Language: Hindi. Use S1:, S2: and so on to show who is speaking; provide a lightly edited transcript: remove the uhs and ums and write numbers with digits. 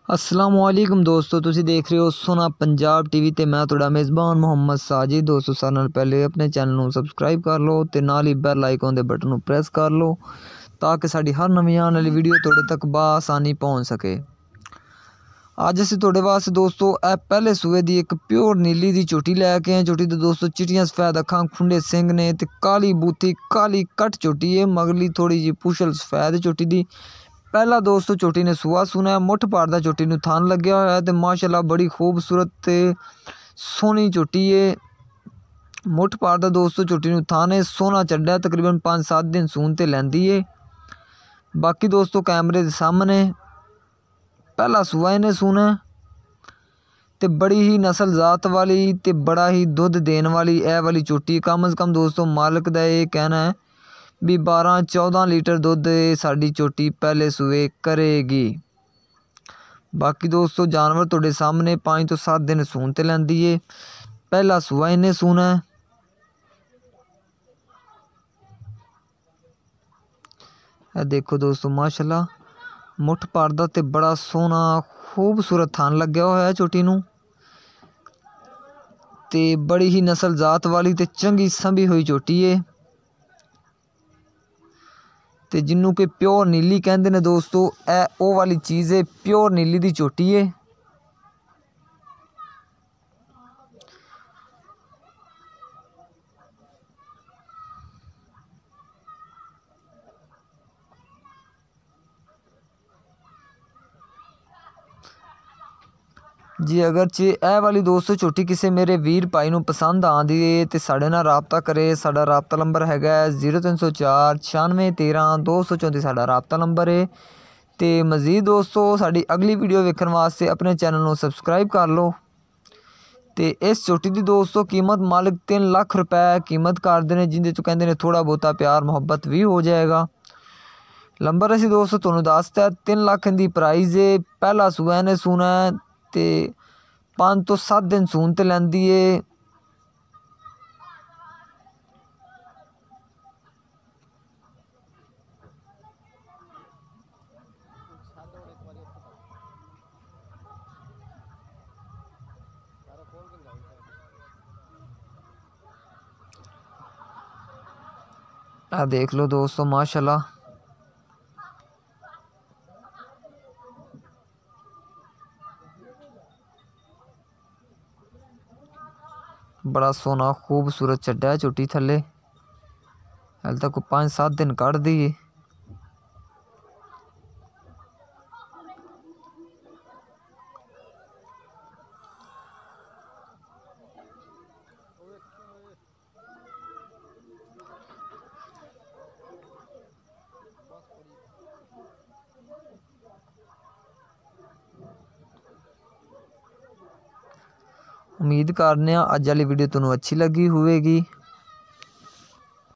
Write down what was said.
S1: असलामुअलैकुम दोस्तों, तुसी देख रहे हो सोना पंजाब टीवी ते मैं तुहाडा मेज़बान मोहम्मद साजिद। दोस्तों सारे नाल पहले अपने चैनल नूं सबसक्राइब कर लो ते नाल ही बैल आइकन दे बटन नूं प्रेस कर लो ताकि साडी हर नवीं आने वाली वीडियो तुहाडे तक बासानी पहुंच सके। अज असीं तुहाडे वास्ते दोस्तों ए पहले सूए दी एक प्योर नीली दी झोटी लैके आए। झोटी दे दोस्तों चिट्टियां सफेद अखां, खुंडे सिंग ने ते काली बूथी काली कट झोटी है। मगरली थोड़ी जी पुछल सफेद झोटी दी। पहला दोस्तों झोटी ने सुआ सुना है, मुठ पाड़दा झोटी नूं थान लग्या होया ते माशाअल्लाह बड़ी खूबसूरत ते सोहनी झोटी है। मुठ पाड़दा दोस्तों झोटी नूं थान है, सोना चढ़ा तकरीबन 5-7 दिन सून ते लैंदी है। बाकी दोस्तों कैमरे दे सामने पहला सुआ इन्हें सुना ते बड़ी ही नस्ल जात वाली ते बड़ा ही दुध देने वाली ए वाली झोटी कम अज़ कम दोस्तों मालिक दा ये कहना है भी 12-14 लीटर दुध साड़ी झोटी पहले सुए करेगी। बाकी दोस्तों जानवर तुहाडे सामने 5 तो 7 दिन सून ते लैंदी है। पहला सुआ इन्हें सूना है। देखो दोस्तों माशाल्लाह मुठ पाड़दा ते बड़ा सोहना खूबसूरत थान लग्या होया झोटी नूं ते बड़ी ही नस्ल जात वाली ते चंगी संभी हुई झोटी है ते जिन्नू के प्योर नीली कहते ने दोस्तों ए ओ वाली चीज़ है, प्योर नीली दी झोटी है। जी अगरचे ए वाली दोस्तों झोटी किसी मेरे वीर भाई नूं पसंद आंदी है तो साढ़े नाल राबता करे। साडा राबता नंबर हैगा 0304 96 13 234 साडा राबता नंबर है। तो मज़ीद दोस्तों साडी अगली वीडियो वेखण वास्ते अपने चैनल नूं सबसक्राइब कर लो। तो इस झोटी की दोस्तों कीमत मालिक 3 लाख रुपए कीमत करते हैं, जिंदे चों कहते हैं थोड़ा बहुता प्यार मुहब्बत भी हो जाएगा। नंबर असीं दोस्तों तुहानूं दसता 3 लाख दी प्राइज़ है। पहला सूआ ने सूना है ते 5 तो 7 दिन सून ते लैंदी है। आ देख लो दोस्तों माशाल्लाह बड़ा सोना खूबसूरत चड्डा है झोटी थले। हाल तक 5-7 दिन कढ़ दी है। उम्मीद करने अज वाली वीडियो तुहानूं अच्छी लगी होगी।